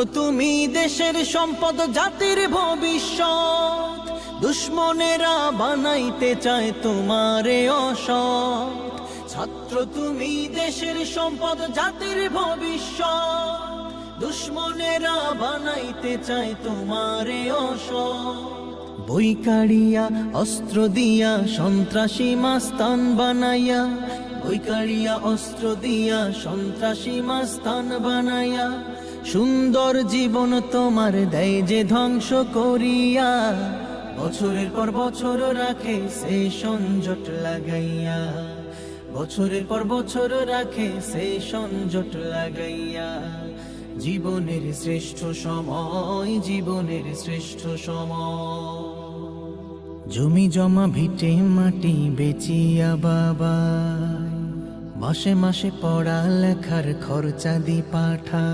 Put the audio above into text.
তুমি দেশের সম্পদ, জাতির ভবিষ্যৎ। দুশ্মনেরা বানাইতে চায় তোমারে অসৎ। ছাত্র তুমি দেশের সম্পদ, জাতির ভবিষ্যৎ। দুশ্মনেরা বানাইতে চায় তোমারে অসৎ। বই কাড়িয়া অস্ত্র দিয়া সন্ত্রাসী মাস্তান বানাইয়া, বই কাড়িয়া অস্ত্র দিয়া সন্ত্রাসী মাস্তান বানাইয়া, সুন্দর জীবন তোমার দেয় যে ধ্বংস করিয়া। বছরের পর বছর রাখে সে সংজট লাগাইয়া, বছরের পর বছর রাখে সে সংজট লাগাইয়া। জীবনের শ্রেষ্ঠ সময়, জীবনের শ্রেষ্ঠ সময়। জমি জমা ভিটে মাটি বেচিয়া বাবা, মাসে মাসে পড়া লেখার খরচা দি পাঠা।